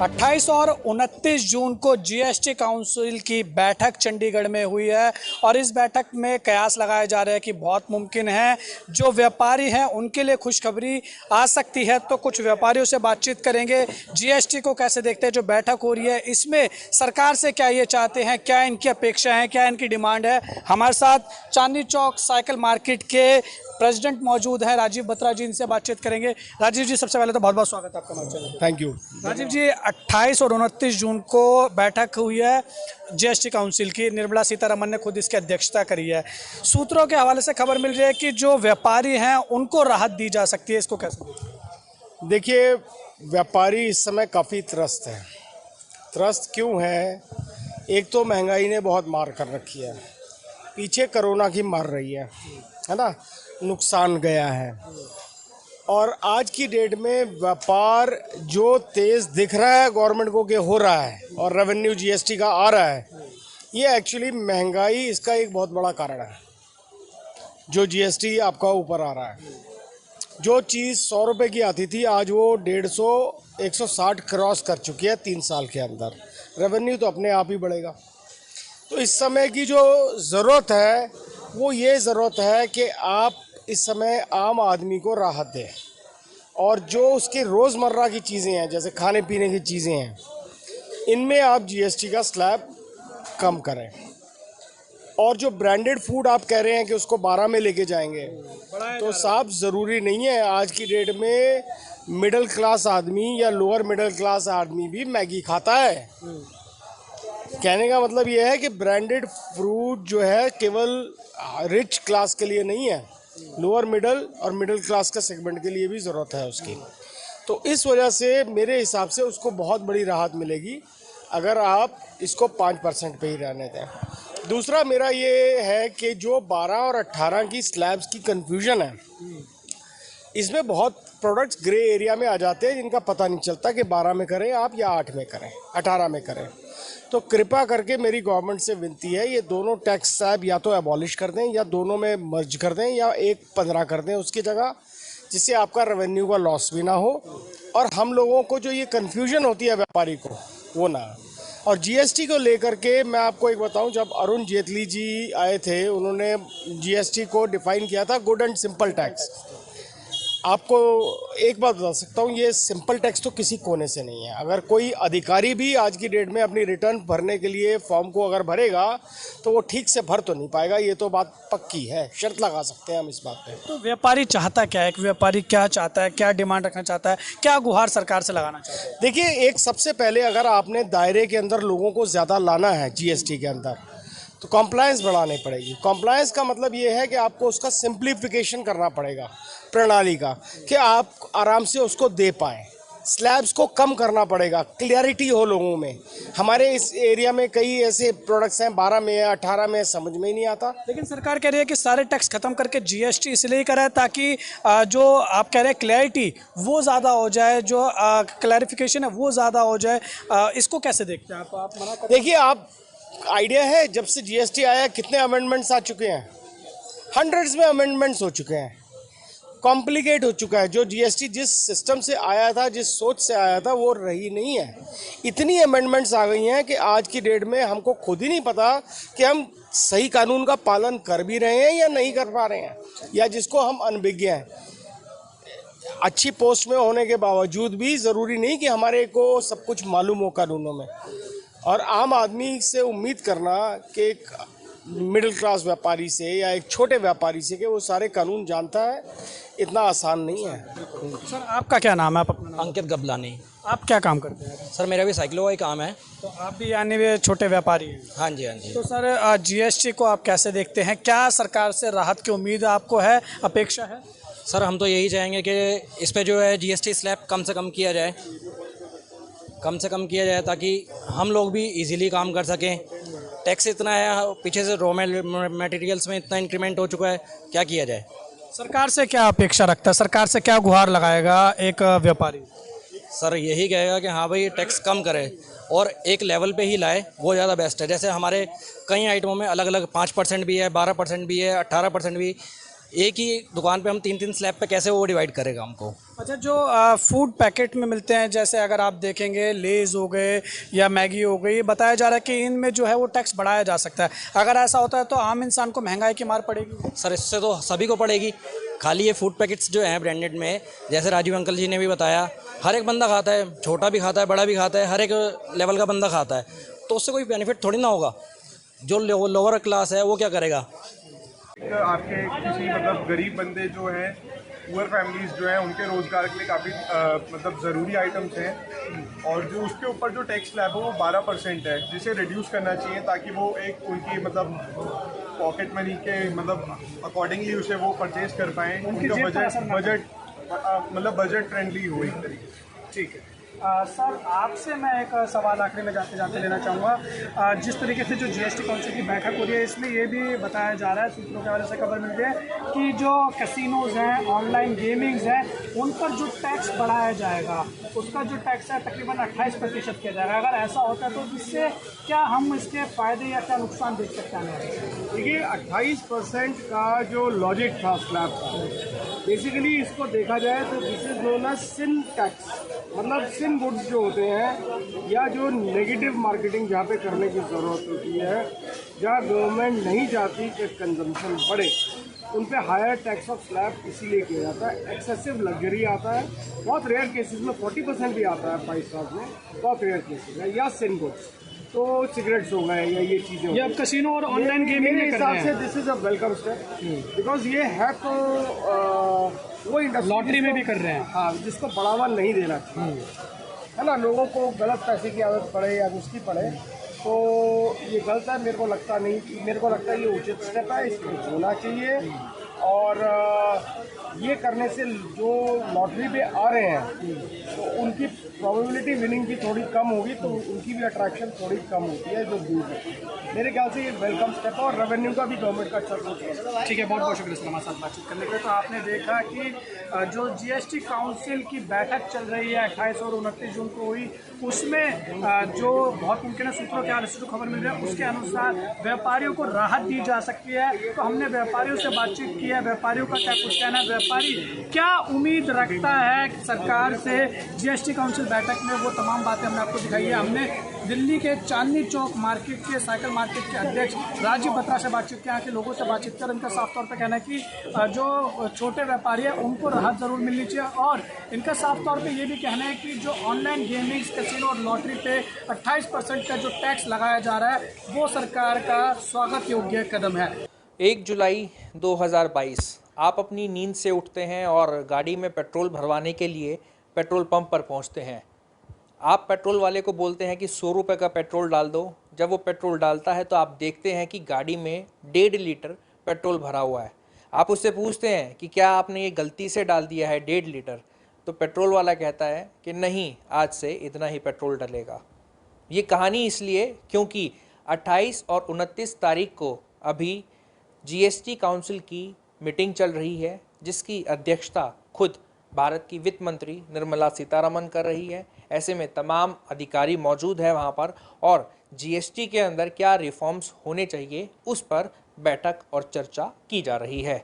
28 और 29 जून को GST council की बैठक चंडीगढ़ में हुई है और इस बैठक में कयास लगाए जा रहे हैं कि बहुत मुमकिन है जो व्यापारी हैं उनके लिए खुशखबरी आ सकती है। तो कुछ व्यापारियों से बातचीत करेंगे, जीएसटी को कैसे देखते हैं, जो बैठक हो रही है इसमें सरकार से क्या ये चाहते हैं, क्या इनकी अपेक्षा है, क्या इनकी डिमांड है। हमारे साथ चांदनी चौक साइकिल मार्केट के प्रेसिडेंट मौजूद है राजीव बत्रा जी, इनसे बातचीत करेंगे। राजीव जी, सबसे पहले तो बहुत बहुत स्वागत है आपका हमारे channel. Thank you. Rajiv ji, 28 और 29 जून को बैठक हुई है जीएसटी काउंसिल की, निर्मला सीतारमण ने खुद इसकी अध्यक्षता करी है। सूत्रों के हवाले से खबर मिल रही है कि जो व्यापारी हैं उनको राहत दी जा सकती है, इसको कैसे? देखिए, व्यापारी इस समय काफ़ी त्रस्त है। त्रस्त क्यों है? एक तो महंगाई ने बहुत मार कर रखी है, पीछे कोरोना की मार रही है ना, नुकसान गया है। और आज की डेट में व्यापार जो तेज़ दिख रहा है गवर्नमेंट को कि हो रहा है और रेवेन्यू जीएसटी का आ रहा है, ये एक्चुअली महंगाई इसका एक बहुत बड़ा कारण है। जो जीएसटी आपका ऊपर आ रहा है, जो चीज़ 100 रुपये की आती थी आज वो 150 160 क्रॉस कर चुकी है 3 साल के अंदर। रेवेन्यू तो अपने आप ही बढ़ेगा। तो इस समय की जो ज़रूरत है वो ये ज़रूरत है कि आप इस समय आम आदमी को राहत दें और जो उसके रोज़मर्रा की चीज़ें हैं, जैसे खाने पीने की चीज़ें हैं, इनमें आप जीएसटी का स्लैब कम करें। और जो ब्रांडेड फूड आप कह रहे हैं कि उसको 12 में लेके जाएंगे, तो साफ ज़रूरी नहीं है। आज की डेट में मिडिल क्लास आदमी या लोअर मिडिल क्लास आदमी भी मैगी खाता है। कहने का मतलब ये है कि ब्रांडेड फ्रूट जो है केवल रिच क्लास के लिए नहीं है, लोअर मिडिल और मिडिल क्लास का सेगमेंट के लिए भी ज़रूरत है उसकी। तो इस वजह से मेरे हिसाब से उसको बहुत बड़ी राहत मिलेगी अगर आप इसको 5% पे ही रहने दें। दूसरा मेरा ये है कि जो 12 और 18 की स्लैब्स की कन्फ्यूजन है, इसमें बहुत प्रोडक्ट्स ग्रे एरिया में आ जाते हैं जिनका पता नहीं चलता कि 12 में करें आप या 8 में करें, 18 में करें। तो कृपा करके मेरी गवर्नमेंट से विनती है, ये दोनों टैक्स स्लैब या तो एबॉलिश कर दें या दोनों में मर्ज कर दें या एक 15 कर दें उसकी जगह, जिससे आपका रेवेन्यू का लॉस भी ना हो और हम लोगों को जो ये कन्फ्यूजन होती है व्यापारी को वो ना। और जीएसटी को लेकर के मैं आपको एक बताऊं, जब अरुण जेटली जी आए थे उन्होंने जीएसटी को डिफ़ाइन किया था गुड एंड सिंपल टैक्स। आपको एक बात बता सकता हूँ, ये सिंपल टैक्स तो किसी कोने से नहीं है। अगर कोई अधिकारी भी आज की डेट में अपनी रिटर्न भरने के लिए फॉर्म को अगर भरेगा तो वो ठीक से भर तो नहीं पाएगा, ये तो बात पक्की है, शर्त लगा सकते हैं हम इस बात पे। तो व्यापारी चाहता क्या है, एक व्यापारी क्या चाहता है, क्या डिमांड रखना चाहता है, क्या गुहार सरकार से लगाना चाहता है? देखिए, एक सबसे पहले अगर आपने दायरे के अंदर लोगों को ज़्यादा लाना है जीएसटी के अंदर, तो कॉम्प्लायंस बढ़ानी पड़ेगी। कॉम्प्लायंस का मतलब ये है कि आपको उसका सिंप्लीफिकेशन करना पड़ेगा प्रणाली का, कि आप आराम से उसको दे पाएँ। स्लैब्स को कम करना पड़ेगा, क्लियरिटी हो लोगों में। हमारे इस एरिया में कई ऐसे प्रोडक्ट्स हैं 12 में है, 18 में, समझ में ही नहीं आता। लेकिन सरकार कह रही है कि सारे टैक्स खत्म करके जीएसटी इसलिए करा है ताकि जो आप कह रहे हैं क्लैरिटी वो ज़्यादा हो जाए, जो क्लैरिफिकेशन है वो ज़्यादा हो जाए। इसको कैसे देखते हैं आप मना कर? देखिए, आप आइडिया है जब से जीएसटी आया कितने अमेंडमेंट्स आ चुके हैं, हंड्रेड्स में अमेंडमेंट्स हो चुके हैं, कॉम्प्लिकेट हो चुका है। जो जीएसटी जिस सिस्टम से आया था, जिस सोच से आया था, वो रही नहीं है। इतनी अमेंडमेंट्स आ गई हैं कि आज की डेट में हमको खुद ही नहीं पता कि हम सही कानून का पालन कर भी रहे हैं या नहीं कर पा रहे हैं, या जिसको हम अनभिज्ञ हैं। अच्छी पोस्ट में होने के बावजूद भी ज़रूरी नहीं कि हमारे को सब कुछ मालूम हो कानूनों में। और आम आदमी से उम्मीद करना कि एक मिडिल क्लास व्यापारी से या एक छोटे व्यापारी से कि वो सारे कानून जानता है, इतना आसान नहीं है। सर, आपका क्या नाम है? आप अपना नाम? अंकित गबलानी। आप क्या काम करते हैं? सर, मेरा भी साइकिलों का ही काम है। तो आप भी यानी वे छोटे व्यापारी हैं? हाँ जी, हाँ जी। तो सर, जीएसटी को आप कैसे देखते हैं? क्या सरकार से राहत की उम्मीद आपको है, अपेक्षा है? सर, हम तो यही चाहेंगे कि इस पे जो है जीएसटी स्लैब कम से कम किया जाए, कम से कम किया जाए, ताकि हम लोग भी इजीली काम कर सकें। टैक्स इतना है, पीछे से रॉ मटेरियल्स में इतना इंक्रीमेंट हो चुका है, क्या किया जाए? सरकार से क्या अपेक्षा रखता है, सरकार से क्या गुहार लगाएगा एक व्यापारी? सर, यही कहेगा कि हाँ भाई, टैक्स कम करे और एक लेवल पे ही लाए, वो ज़्यादा बेस्ट है। जैसे हमारे कई आइटमों में अलग अलग 5% भी है, 12% भी है, 18% भी। एक ही दुकान पे हम 3-3 स्लैब पे कैसे वो डिवाइड करेगा हमको। अच्छा, जो फूड पैकेट में मिलते हैं, जैसे अगर आप देखेंगे लेज़ हो गए या मैगी हो गई, बताया जा रहा है कि इनमें जो है वो टैक्स बढ़ाया जा सकता है। अगर ऐसा होता है तो आम इंसान को महंगाई की मार पड़ेगी। सर इससे तो सभी को पड़ेगी। खाली ये फूड पैकेट्स जो हैं ब्रांडेड में, जैसे राजीव अंकल जी ने भी बताया, हर एक बंदा खाता है, छोटा भी खाता है, बड़ा भी खाता है, हर एक लेवल का बंदा खाता है, तो उससे कोई बेनिफिट थोड़ी ना होगा। जो लोअर क्लास है वो क्या करेगा। आपके किसी मतलब गरीब बंदे जो हैं, पुअर फैमिलीज जो हैं, उनके रोज़गार के लिए काफ़ी मतलब ज़रूरी आइटम्स हैं, और जो उसके ऊपर जो टैक्स स्लैब है वो 12% है, जिसे रिड्यूस करना चाहिए ताकि वो एक उनकी मतलब पॉकेट मनी के मतलब अकॉर्डिंगली उसे वो परचेज कर पाएँ, उनका बजट बजट फ्रेंडली हो एक तरीके से। ठीक है। सर, आपसे मैं एक सवाल आखिरी में जाते जाते लेना चाहूँगा। जिस तरीके से जो जीएसटी काउंसिल की बैठक हो रही है, इसमें ये भी बताया जा रहा है, सूत्रों के हवाले से खबर मिल रही है कि जो कैसीनोज़ हैं, ऑनलाइन गेमिंग्स हैं, उन पर जो टैक्स बढ़ाया जाएगा, उसका जो टैक्स है तकरीबन 28% किया जाएगा। अगर ऐसा होता है तो इससे क्या हम इसके फ़ायदे या क्या नुकसान देख सकते हैं? देखिए, 28% का जो लॉजिक था स्लैब का, बेसिकली इसको देखा जाए तो this is known as sin tax. मतलब सिन गुड्स जो होते हैं या जो नेगेटिव मार्केटिंग जहाँ पे करने की ज़रूरत होती है, जहाँ गवर्नमेंट नहीं चाहती कि कंजम्पशन बढ़े, उन पे हायर टैक्स ऑफ स्लैब इसीलिए किया जाता है। एक्सेसिव लग्जरी आता है, बहुत रेयर केसेस में 40% भी आता है 5 स्टार में, बहुत रेयर केसेस है, या सिन गुड्स, तो सिगरेट्स हो गए या ये चीज़ें हो गई। ये अब कैसीनो और ऑनलाइन गेमिंग के में कर हिसाब रहे से हैं। This is a welcome step, because ये है तो वो इंडस्ट्री लॉटरी में भी कर रहे हैं। हाँ, जिसको बढ़ावा नहीं देना चाहिए, है ना। लोगों को गलत पैसे की आदत पड़े या उसकी पड़े तो ये गलत है। मेरे को लगता है ये उचित स्टेप है, इसको होना चाहिए। और ये करने से जो लॉटरी पे आ रहे हैं तो उनकी प्रोबेबिलिटी विनिंग की थोड़ी कम होगी, तो उनकी भी अट्रैक्शन थोड़ी कम होती है जो दूर है। मेरे ख्याल से ये वेलकम स्टेप है और रेवेन्यू का भी गवर्नमेंट का अच्छा सोच है। ठीक है, बहुत बहुत शुक्रिया सर हमारे साथ बातचीत करने के लिए। तो आपने देखा कि जो जीएसटी काउंसिल की बैठक चल रही है 28 और 29 जून को हुई, उसमें जो बहुत मुमकिन है सूत्रों के हवाले से जो खबर मिल रही है उसके अनुसार व्यापारियों को राहत दी जा सकती है। तो हमने व्यापारियों से बातचीत की है, व्यापारियों का क्या कुछ कहना है, व्यापारी क्या उम्मीद रखता है सरकार से जीएसटी काउंसिल बैठक में, वो तमाम बातें हमने आपको दिखाई है। हमने दिल्ली के चांदनी चौक मार्केट के साइकिल मार्केट के अध्यक्ष राजीव बत्रा से बातचीत की, यहाँ के लोगों से बातचीत कर इनका साफ तौर पे कहना है कि जो छोटे व्यापारी है उनको राहत ज़रूर मिलनी चाहिए, और इनका साफ तौर पे ये भी कहना है कि जो ऑनलाइन गेमिंग, कैसीनो और लॉटरी पे 28% का जो टैक्स लगाया जा रहा है वो सरकार का स्वागत योग्य कदम है। 1 जुलाई 2022 आप अपनी नींद से उठते हैं और गाड़ी में पेट्रोल भरवाने के लिए पेट्रोल पंप पर पहुंचते हैं। आप पेट्रोल वाले को बोलते हैं कि 100 रुपये का पेट्रोल डाल दो। जब वो पेट्रोल डालता है तो आप देखते हैं कि गाड़ी में 1.5 लीटर पेट्रोल भरा हुआ है। आप उससे पूछते हैं कि क्या आपने ये गलती से डाल दिया है 1.5 लीटर, तो पेट्रोल वाला कहता है कि नहीं, आज से इतना ही पेट्रोल डलेगा। ये कहानी इसलिए क्योंकि 28 और 29 तारीख को अभी जीएसटी काउंसिल की मीटिंग चल रही है, जिसकी अध्यक्षता खुद भारत की वित्त मंत्री निर्मला सीतारमण कर रही है। ऐसे में तमाम अधिकारी मौजूद है वहाँ पर, और जीएसटी के अंदर क्या रिफॉर्म्स होने चाहिए उस पर बैठक और चर्चा की जा रही है।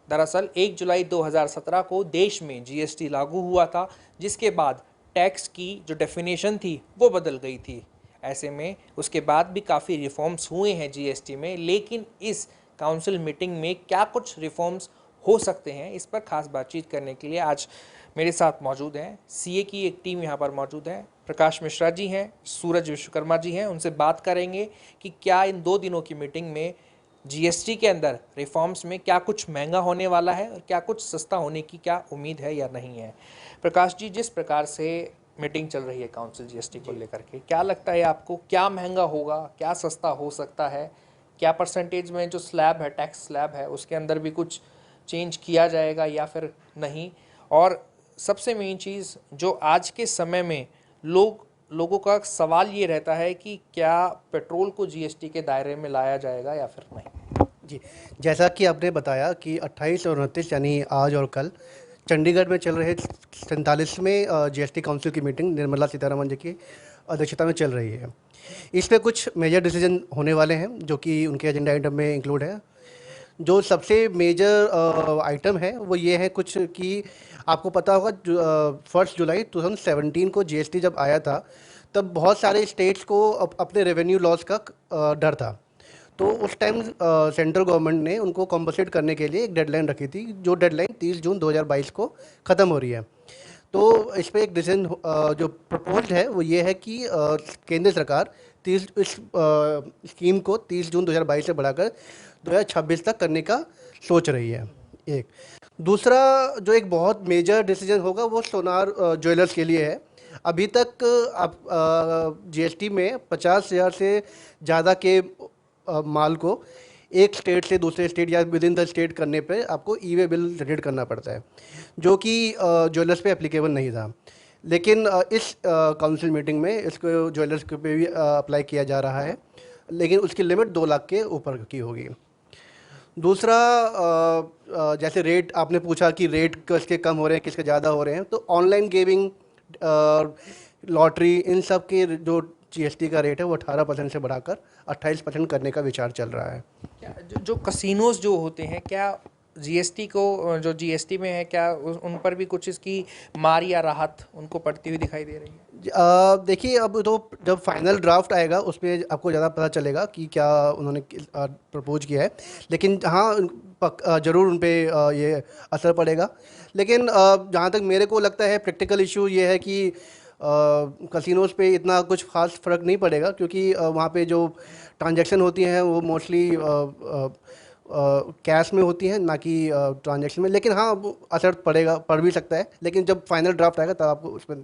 दरअसल 1 जुलाई 2017 को देश में जीएसटी लागू हुआ था, जिसके बाद टैक्स की जो डेफिनेशन थी वो बदल गई थी। ऐसे में उसके बाद भी काफ़ी रिफॉर्म्स हुए हैं जीएसटी में, लेकिन इस काउंसिल मीटिंग में क्या कुछ रिफॉर्म्स हो सकते हैं, इस पर खास बातचीत करने के लिए आज मेरे साथ मौजूद हैं सीए की एक टीम यहाँ पर मौजूद है। प्रकाश मिश्रा जी हैं, सूरज विश्वकर्मा जी हैं। उनसे बात करेंगे कि क्या इन 2 दिनों की मीटिंग में जीएसटी के अंदर रिफॉर्म्स में क्या कुछ महंगा होने वाला है और क्या कुछ सस्ता होने की क्या उम्मीद है या नहीं है। प्रकाश जी, जिस प्रकार से मीटिंग चल रही है काउंसिल जीएसटी को लेकर के, क्या लगता है आपको, क्या महंगा होगा, क्या सस्ता हो सकता है, क्या परसेंटेज में जो स्लैब है, टैक्स स्लैब है, उसके अंदर भी कुछ चेंज किया जाएगा या फिर नहीं। और सबसे मेन चीज़ जो आज के समय में लोगों का सवाल ये रहता है कि क्या पेट्रोल को जीएसटी के दायरे में लाया जाएगा या फिर नहीं। जी, जैसा कि आपने बताया कि 28 और 29 यानी आज और कल चंडीगढ़ में चल रहे 47वें जीएसटी काउंसिल की मीटिंग निर्मला सीतारमण जी की अध्यक्षता में चल रही है। इस पे कुछ मेजर डिसीजन होने वाले हैं जो कि उनके एजेंडा आइटम में इंक्लूड है। जो सबसे मेजर आइटम है वो ये है कुछ कि आपको पता होगा 1 जुलाई 2017 को जीएसटी जब आया था तब बहुत सारे स्टेट्स को अपने रेवेन्यू लॉस का डर था। तो उस टाइम सेंट्रल गवर्नमेंट ने उनको कॉम्पनसेट करने के लिए एक डेडलाइन रखी थी, जो डेडलाइन 30 जून 2022 को ख़त्म हो रही है। तो इस पर एक डिसीजन जो प्रपोज्ड है वो ये है कि केंद्र सरकार इस स्कीम को 30 जून 2022 से बढ़ाकर 2026 तक करने का सोच रही है। एक दूसरा जो एक बहुत मेजर डिसीजन होगा वो सोनार ज्वेलर्स के लिए है। अभी तक आप जीएसटी में 50,000 से ज़्यादा के माल को एक स्टेट से दूसरे स्टेट या विद इन द स्टेट करने पे आपको ई वे बिल जनरेट करना पड़ता है, जो कि ज्वेलर्स पे एप्लीकेबल नहीं था। लेकिन इस काउंसिल मीटिंग में इसको ज्वेलर्स पे भी अप्लाई किया जा रहा है, लेकिन उसकी लिमिट 2 लाख के ऊपर की होगी। दूसरा जैसे रेट आपने पूछा कि रेट किसके कम हो रहे हैं किसके ज़्यादा हो रहे हैं, तो ऑनलाइन गेमिंग, लॉटरी, इन सब के जो जीएसटी का रेट है वो 18% से बढ़ाकर 28% करने का विचार चल रहा है। क्या जो कसिनोज जो होते हैं, क्या जीएसटी को जो जीएसटी में है, क्या उन पर भी कुछ इसकी मार या राहत उनको पड़ती हुई दिखाई दे रही है? देखिए, अब तो जब फाइनल ड्राफ्ट आएगा उसमें आपको ज़्यादा पता चलेगा कि क्या उन्होंने प्रपोज किया है। लेकिन हाँ, ज़रूर उन पर ये असर पड़ेगा। लेकिन जहाँ तक मेरे को लगता है प्रैक्टिकल इशू ये है कि कसिनोज पे इतना कुछ खास फ़र्क नहीं पड़ेगा, क्योंकि वहाँ पे जो ट्रांजैक्शन होती हैं वो मोस्टली कैश में होती हैं, ना कि ट्रांजैक्शन में। लेकिन हाँ, वो असर पड़ भी सकता है। लेकिन जब फाइनल ड्राफ्ट आएगा तब आपको उसमें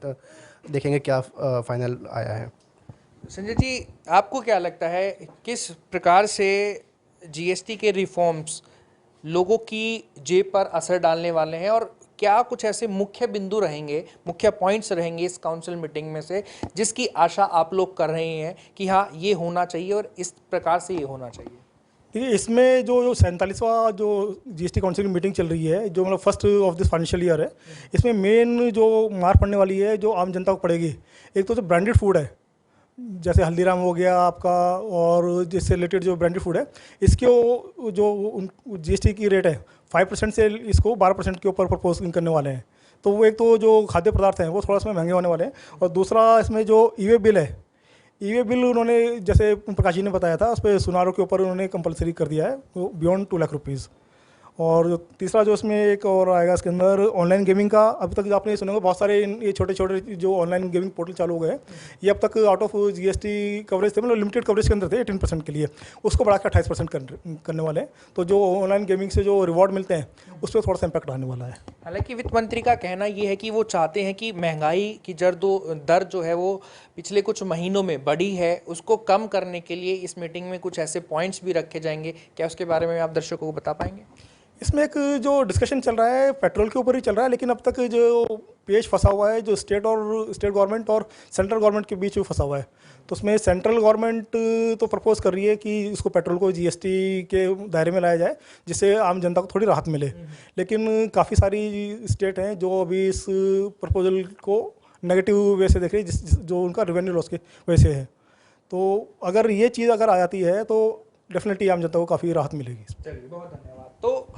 देखेंगे क्या फाइनल आया है। संजय जी, आपको क्या लगता है किस प्रकार से जीएसटी के रिफॉर्म्स लोगों की जेब पर असर डालने वाले हैं, और क्या कुछ ऐसे मुख्य बिंदु रहेंगे, मुख्य पॉइंट्स रहेंगे इस काउंसिल मीटिंग में से जिसकी आशा आप लोग कर रहे हैं कि हाँ ये होना चाहिए और इस प्रकार से ये होना चाहिए? देखिए, इसमें जो 47वां जो जीएसटी काउंसिल की मीटिंग चल रही है, जो मतलब first of this financial year है, इसमें मेन जो मार पड़ने वाली है जो आम जनता को पड़ेगी, एक तो जो ब्रांडेड फूड है जैसे हल्दीराम हो गया आपका, और जिससे रिलेटेड जो ब्रांडेड फूड है, इसके जो जीएसटी की रेट है 5% से इसको 12% के ऊपर प्रपोज करने वाले हैं। तो वो एक तो जो खाद्य पदार्थ हैं वो थोड़ा सा महंगे होने वाले हैं, और दूसरा इसमें जो ई वे बिल है, ई वे बिल उन्होंने जैसे प्रकाश जी ने बताया था उस पर सुनारों के ऊपर उन्होंने कंपलसरी कर दिया है, वो बियॉन्ड 2 लाख रुपीज़। और जो तीसरा जो इसमें एक और आएगा इसके अंदर ऑनलाइन गेमिंग का। अभी तक आपने सुना होगा बहुत सारे ये छोटे छोटे जो ऑनलाइन गेमिंग पोर्टल चालू हो गए हैं, ये अब तक आउट ऑफ जीएसटी कवरेज थे, मतलब लिमिटेड कवरेज के अंदर थे 18% के लिए, उसको बढ़ा के 28% करने वाले हैं। तो जो ऑनलाइन गेमिंग से जो रिवॉर्ड मिलते हैं उस पर थोड़ा सा इम्पैक्ट आने वाला है। हालांकि वित्त मंत्री का कहना ये है कि वो चाहते हैं कि महंगाई की दर जो है वो पिछले कुछ महीनों में बढ़ी है, उसको कम करने के लिए इस मीटिंग में कुछ ऐसे पॉइंट्स भी रखे जाएंगे। क्या उसके बारे में आप दर्शकों को बता पाएंगे? इसमें एक जो डिस्कशन चल रहा है पेट्रोल के ऊपर ही चल रहा है, लेकिन अब तक जो पेज फंसा हुआ है जो स्टेट गवर्नमेंट और सेंट्रल गवर्नमेंट के बीच में फंसा हुआ है, तो उसमें सेंट्रल गवर्नमेंट तो प्रपोज कर रही है कि इसको पेट्रोल को जीएसटी के दायरे में लाया जाए, जिससे आम जनता को थोड़ी राहत मिले। लेकिन काफ़ी सारी स्टेट हैं जो अभी इस प्रपोजल को नेगेटिव वे से देख रही है, जो उनका रेवेन्यू लॉस के वजह से है। तो अगर ये चीज़ अगर आ जाती है तो डेफिनेटली आम जनता को काफ़ी राहत मिलेगी। चलिए, बहुत धन्यवाद। तो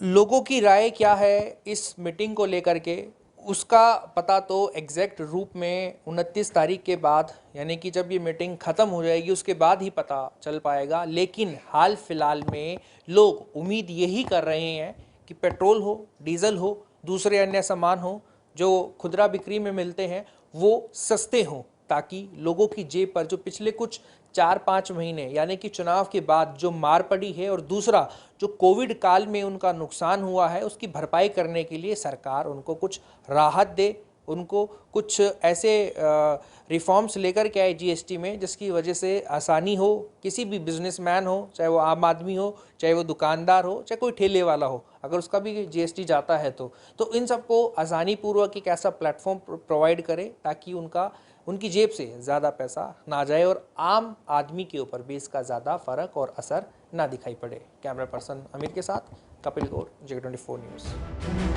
लोगों की राय क्या है इस मीटिंग को लेकर के, उसका पता तो एग्जैक्ट रूप में 29 तारीख के बाद, यानी कि जब ये मीटिंग ख़त्म हो जाएगी उसके बाद ही पता चल पाएगा। लेकिन हाल फिलहाल में लोग उम्मीद यही कर रहे हैं कि पेट्रोल हो, डीजल हो, दूसरे अन्य सामान हो जो खुदरा बिक्री में मिलते हैं वो सस्ते हों, ताकि लोगों की जेब पर जो पिछले कुछ 4-5 महीने यानी कि चुनाव के बाद जो मार पड़ी है, और दूसरा जो कोविड काल में उनका नुकसान हुआ है, उसकी भरपाई करने के लिए सरकार उनको कुछ राहत दे, उनको कुछ ऐसे रिफॉर्म्स लेकर के आए जीएसटी में जिसकी वजह से आसानी हो, किसी भी बिजनेसमैन हो, चाहे वो आम आदमी हो, चाहे वो दुकानदार हो, चाहे कोई ठेले वाला हो, अगर उसका भी जीएसटी जाता है तो इन सबको आसानी पूर्वक एक ऐसा प्लेटफॉर्म प्रोवाइड करे ताकि उनकी जेब से ज़्यादा पैसा ना जाए और आम आदमी के ऊपर भी इसका ज़्यादा फ़र्क और असर ना दिखाई पड़े। कैमरा पर्सन अमीर के साथ कपिल गौर, J24 न्यूज़।